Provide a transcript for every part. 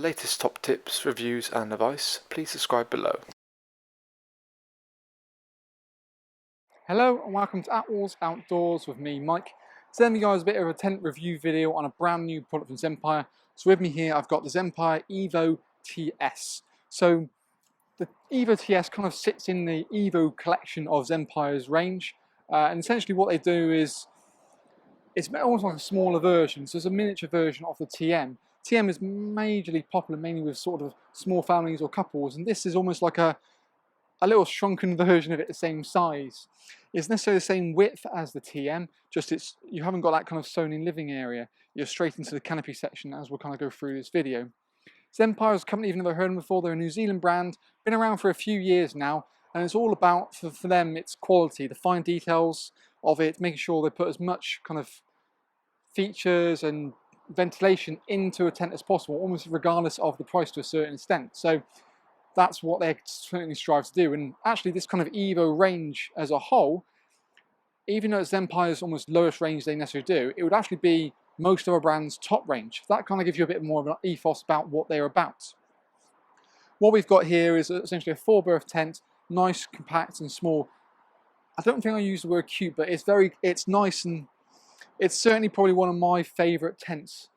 latest top tips, reviews and advice, please subscribe below. Hello and welcome to Attwoolls Outdoors with me, Mike. Today guys, a bit of a tent review video on a brand new product from Zempire. So with me here I've got the Zempire Evo TS. So the Evo TS kind of sits in the Evo collection of Zempire's range, and essentially what they do is it's almost like a smaller version. So it's a miniature version of the TM. TM is majorly popular mainly with sort of small families or couples, and this is almost like a little shrunken version of it, the same size. It's necessarily the same width as the TM, just you haven't got that kind of sewn-in living area. You're straight into the canopy section as we'll kind of go through this video. Zempire is a company you've never heard of before. They're a New Zealand brand, been around for a few years now, and it's all about, for them, it's quality, the fine details of it, making sure they put as much kind of features and ventilation into a tent as possible, almost regardless of the price to a certain extent. So that's what they certainly strive to do. And actually this kind of Evo range as a whole, even though it's Zempire's almost lowest range they necessarily do, it would actually be most of our brand's top range. That kind of gives you a bit more of an ethos about what they're about. What we've got here is essentially a 4-berth tent, nice, compact and small. I don't think I use the word cute, but it's nice, and it's certainly probably one of my favourite tents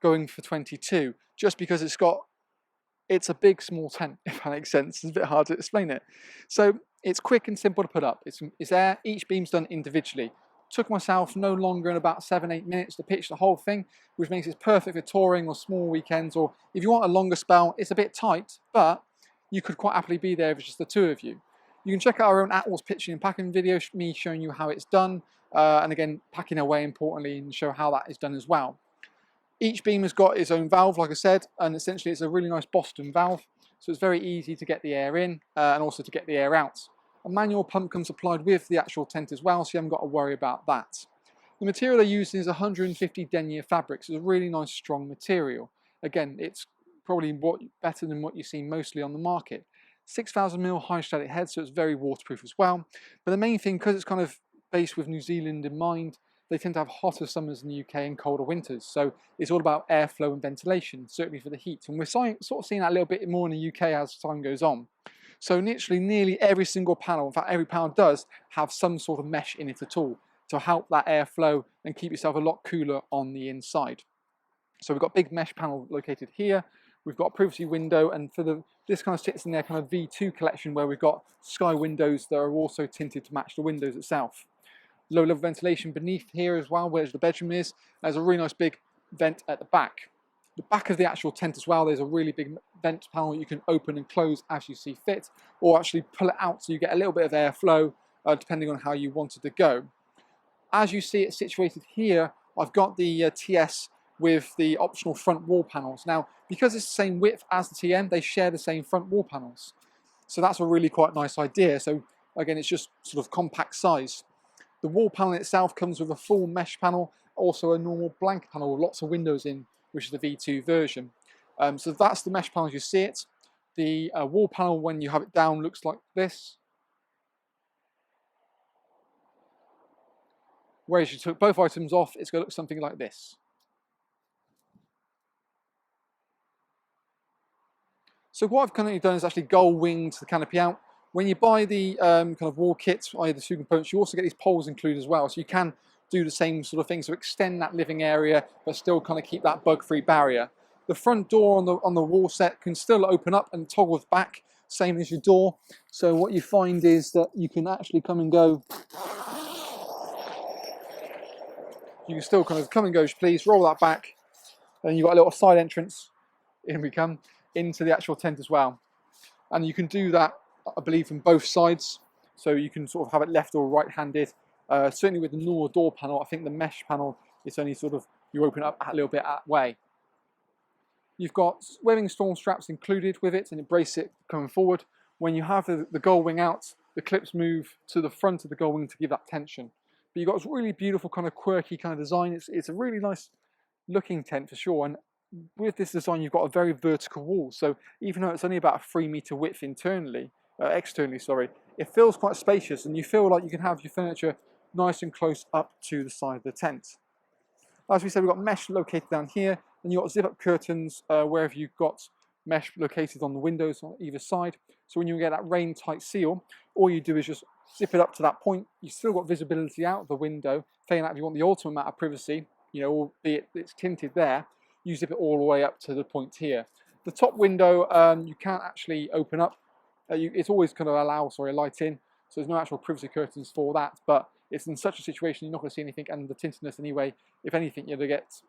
going for 22, just because it's a big small tent, if that makes sense. It's a bit hard to explain it. So it's quick and simple to put up. It's there, each beam's done individually. Took myself no longer than about 7-8 minutes to pitch the whole thing, which makes it perfect for touring or small weekends, or if you want a longer spell. It's a bit tight, but you could quite happily be there if it's just the two of you. You can check out our own Attwoolls pitching and packing video, me showing you how it's done, and again, packing away importantly, and show how that is done as well. Each beam has got its own valve, like I said, and essentially it's a really nice Boston valve, so it's very easy to get the air in and also to get the air out. A manual pump comes supplied with the actual tent as well, so you haven't got to worry about that. The material they're using is 150 denier fabric, so it's a really nice strong material. Again, it's probably better than what you see mostly on the market. 6,000mm hydrostatic head, so it's very waterproof as well. But the main thing, because it's kind of based with New Zealand in mind, they tend to have hotter summers in the UK and colder winters, so it's all about airflow and ventilation, certainly for the heat. And we're sort of seeing that a little bit more in the UK as time goes on. So literally nearly every single panel, in fact every panel does have some sort of mesh in it at all to help that airflow and keep yourself a lot cooler on the inside. So we've got a big mesh panel located here. We've got a privacy window, and this kind of sits in their kind of V2 collection where we've got sky windows that are also tinted to match the windows itself. Low level ventilation beneath here as well, where the bedroom is. There's a really nice big vent at the back. The back of the actual tent as well, there's a really big vent panel you can open and close as you see fit, or actually pull it out so you get a little bit of airflow depending on how you want it to go. As you see it situated here, I've got the TS with the optional front wall panels. Now, because it's the same width as the TM, they share the same front wall panels. So that's a really quite nice idea. So again, it's just sort of compact size. The wall panel itself comes with a full mesh panel, also a normal blank panel with lots of windows in, which is the V2 version. So that's the mesh panel as you see it. The wall panel, when you have it down, looks like this. Whereas you took both items off, it's going to look something like this. So what I've currently done is actually gold winged the canopy out. When you buy the kind of wall kit, i.e. the two components, you also get these poles included as well. So you can do the same sort of thing, so extend that living area, but still kind of keep that bug-free barrier. The front door on the wall set can still open up and toggle back, same as your door. So what you find is that you can actually come and go. You can still kind of come and go as you please, roll that back, and you've got a little side entrance, in we come, into the actual tent as well. And you can do that, I believe, from both sides, so you can sort of have it left or right-handed. Certainly with the normal door panel, I think the mesh panel is only sort of, you open up a little bit that way. You've got webbing storm straps included with it, and it braces it coming forward. When you have the gull wing out, the clips move to the front of the gull wing to give that tension. But you've got this really beautiful kind of quirky kind of design. It's a really nice looking tent for sure, and with this design you've got a very vertical wall, so even though it's only about a 3-meter width externally, sorry, it feels quite spacious, and you feel like you can have your furniture nice and close up to the side of the tent. As we said, we've got mesh located down here, and you've got zip-up curtains wherever you've got mesh located on the windows on either side. So when you get that rain tight seal, all you do is just zip it up to that point. You've still got visibility out the window. Failing that, if you want the ultimate amount of privacy, you know, albeit it's tinted there, you zip it all the way up to the point here. The top window you can't actually open up. It's always kind of a light in, so there's no actual privacy curtains for that, but it's in such a situation you're not going to see anything under the tintedness anyway. If anything, you're going to get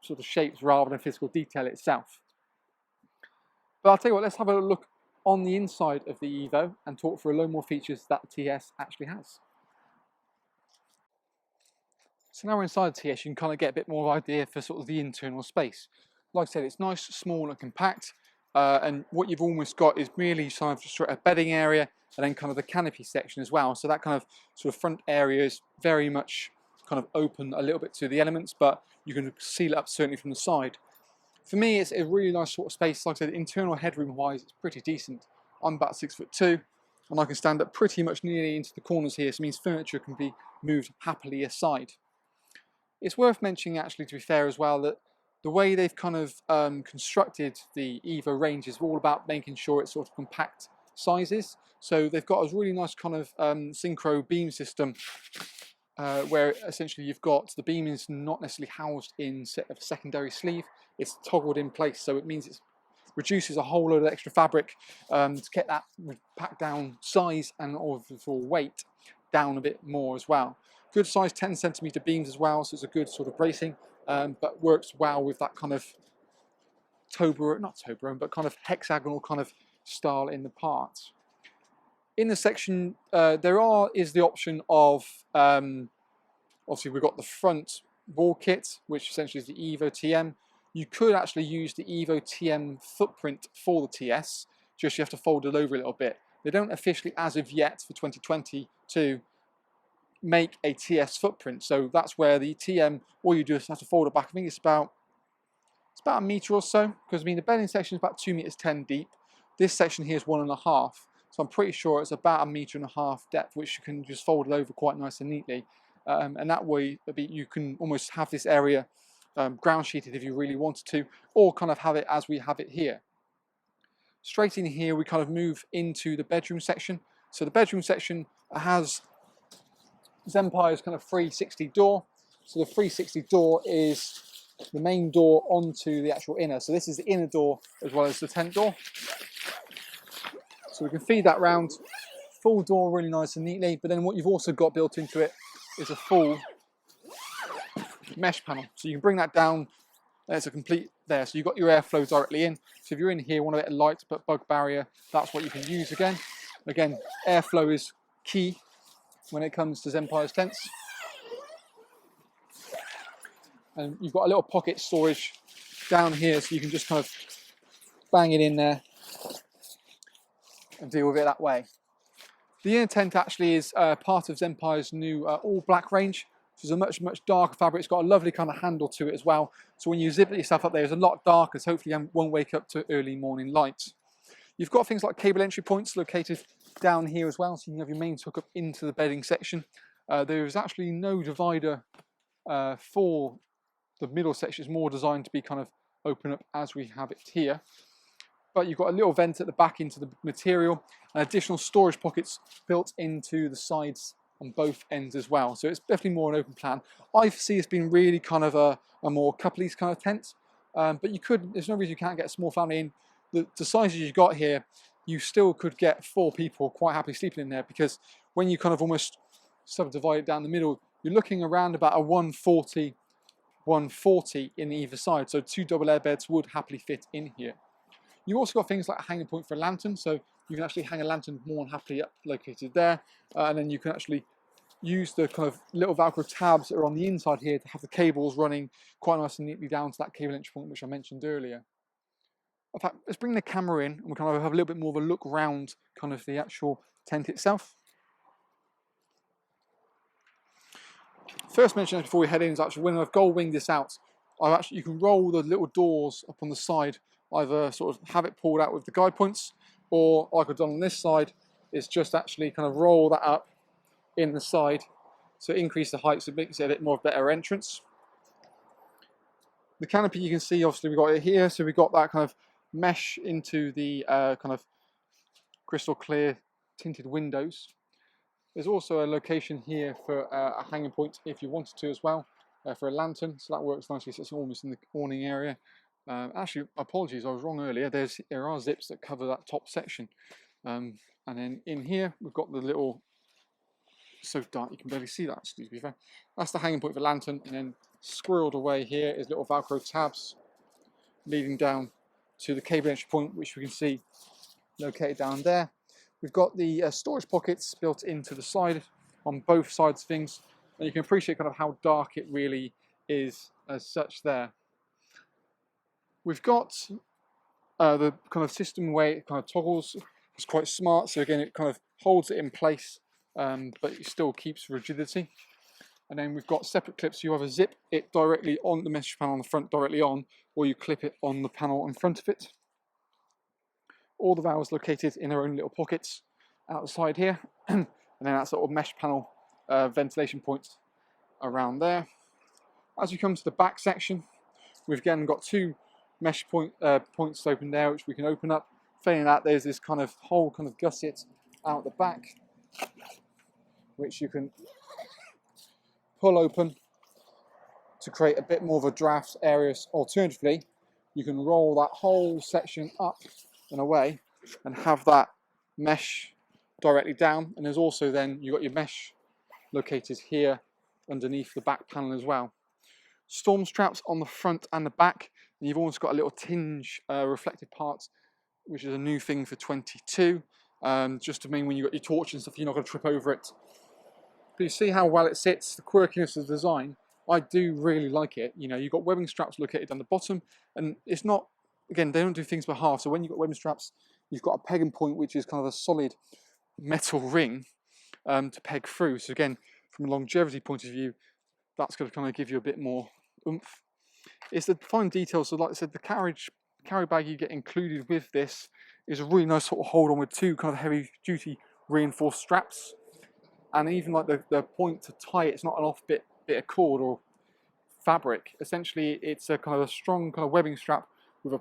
sort of shapes rather than physical detail itself. But I'll tell you what, let's have a look on the inside of the Evo and talk through a load more features that the TS actually has. So now we're inside the TS, you can kind of get a bit more of an idea for sort of the internal space. Like I said, it's nice, small and compact, and what you've almost got is merely sort of just a bedding area and then kind of the canopy section as well. So that kind of sort of front area is very much kind of open a little bit to the elements, but you can seal it up certainly from the side. For me, it's a really nice sort of space. Like I said, internal headroom wise, it's pretty decent. I'm about 6'2", and I can stand up pretty much nearly into the corners here, so it means furniture can be moved happily aside. It's worth mentioning actually, to be fair as well, that the way they've kind of constructed the Evo range is all about making sure it's sort of compact sizes. So they've got a really nice kind of synchro beam system where essentially you've got the beam is not necessarily housed in a secondary sleeve, it's toggled in place, so it means it reduces a whole load of extra fabric to get that packed down size and overall weight down a bit more as well. Good size 10cm beams as well, so it's a good sort of bracing, but works well with that kind of Toblerone, but kind of hexagonal kind of style in the parts. In the section, there is the option of, obviously we've got the front wall kit, which essentially is the Evo TM. You could actually use the Evo TM footprint for the TS, just you have to fold it over a little bit. They don't officially, as of yet, for 2022, make a TS footprint. So that's where the TM, all you do is have to fold it back. I think it's about a metre or so, because I mean the bedding section is about 2 meters 10 deep. This section here is 1.5. So I'm pretty sure it's about 1.5 meters depth, which you can just fold it over quite nice and neatly. And that way you can almost have this area ground sheeted if you really wanted to, or kind of have it as we have it here. Straight in here we kind of move into the bedroom section. So the bedroom section has Zempire's kind of 360 door. So the 360 door is the main door onto the actual inner. So this is the inner door as well as the tent door. So we can feed that round. Full door really nice and neatly, but then what you've also got built into it is a full mesh panel. So you can bring that down, there's a complete there. So you've got your airflow directly in. So if you're in here, want a bit of light but bug barrier, that's what you can use again. Again, airflow is key when it comes to Zempire's tents. And you've got a little pocket storage down here, so you can just kind of bang it in there and deal with it that way. The inner tent actually is part of Zempire's new all black range. So it's a much darker fabric. It's got a lovely kind of handle to it as well. So when you zip it yourself up there, it's a lot darker, so hopefully you won't wake up to early morning light. You've got things like cable entry points located down here as well, so you can have your mains hook up into the bedding section. There is actually no divider for the middle section. It's more designed to be kind of open up as we have it here. But you've got a little vent at the back into the material, and additional storage pockets built into the sides on both ends as well. So it's definitely more an open plan. I see it's been really kind of a more coupley kind of tent, but there's no reason you can't get a small family in. The sizes you've got here, you still could get 4 people quite happily sleeping in there, because when you kind of almost subdivide it down the middle, you're looking around about a 140 in either side. So 2 double air beds would happily fit in here. You also got things like a hanging point for a lantern, so you can actually hang a lantern more than happily located there, and then you can actually use the kind of little Velcro tabs that are on the inside here to have the cables running quite nice and neatly down to that cable entry point which I mentioned earlier. In fact, let's bring the camera in and we'll kind of have a little bit more of a look round kind of the actual tent itself. First mention before we head in is actually when I've gold winged this out, you can roll the little doors up on the side, either sort of have it pulled out with the guide points, or like I've done on this side, is just actually kind of roll that up in the side, so increase the height, so it makes it a bit more of a better entrance. The canopy you can see, obviously we've got it here, so we've got that kind of mesh into the kind of crystal clear tinted windows. There's also a location here for a hanging point if you wanted to as well, for a lantern, so that works nicely, so it's almost in the awning area. Actually, apologies, I was wrong earlier. There are zips that cover that top section. And then in here, we've got the little, so dark you can barely see that, to be fair. That's the hanging point for lantern, and then squirreled away here is little Velcro tabs leading down to the cable entry point, which we can see located down there. We've got the storage pockets built into the side on both sides of things, and you can appreciate kind of how dark it really is as such there. We've got the kind of system way it kind of toggles. It's quite smart, so again it kind of holds it in place, but it still keeps rigidity. And then we've got separate clips. You either zip it directly on the mesh panel on the front directly on, or you clip it on the panel in front of it. All the valves located in their own little pockets outside here, and then that sort of mesh panel ventilation points around there. As we come to the back section, we've again got two mesh points open there, which we can open up. Failing that, there's this kind of whole kind of gusset out the back, which you can pull open to create a bit more of a draft area. Alternatively, you can roll that whole section up and away and have that mesh directly down. And there's also then you've got your mesh located here underneath the back panel as well. Storm straps on the front and the back, and you've almost got a little tinge reflective part, which is a new thing for 22, just to mean when you've got your torch and stuff, you're not going to trip over it. But you see how well it sits, the quirkiness of the design. I do really like it. You know, you've got webbing straps located down the bottom, and it's not, again, they don't do things by half. So when you've got webbing straps, you've got a pegging point, which is kind of a solid metal ring to peg through. So again, from a longevity point of view, that's going to kind of give you a bit more oomph. It's the fine details. So like I said, the carry bag you get included with this is a really nice sort of hold on with two kind of heavy duty reinforced straps. And even like the point to tie it's not an off bit of cord or fabric. Essentially, it's a kind of a strong kind of webbing strap with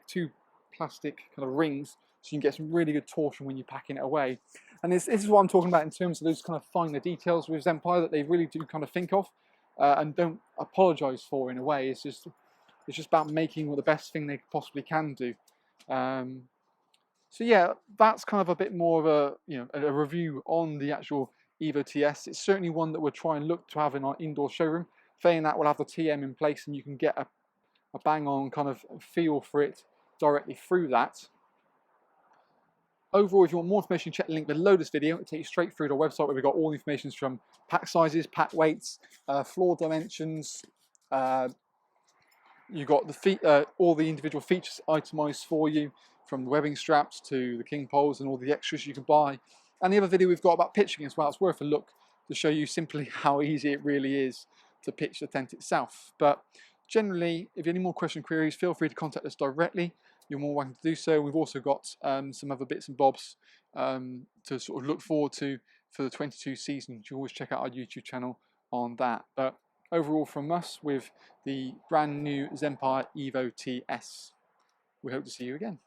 two plastic kind of rings, so you can get some really good torsion when you're packing it away. And this is what I'm talking about in terms of those kind of finer details with Zempire that they really do kind of think of and don't apologise for in a way. It's just about making the best thing they possibly can do. So yeah, that's kind of a bit more of a review on the actual Evo TS. It's certainly one that we'll try and look to have in our indoor showroom. Failing that, we'll have the TM in place and you can get a bang on kind of feel for it directly through that. Overall, if you want more information, check the link below this video. It'll take you straight through to our website where we've got all the information from pack sizes, pack weights, floor dimensions. You've got all the individual features itemised for you, from the webbing straps to the king poles and all the extras you can buy. And the other video we've got about pitching as well. It's worth a look to show you simply how easy it really is to pitch the tent itself. But generally, if you have any more questions, queries, feel free to contact us directly. You're more welcome to do so. We've also got some other bits and bobs to sort of look forward to for the 22 season. You can always check out our YouTube channel on that. But overall from us with the brand new Zempire Evo TS, we hope to see you again.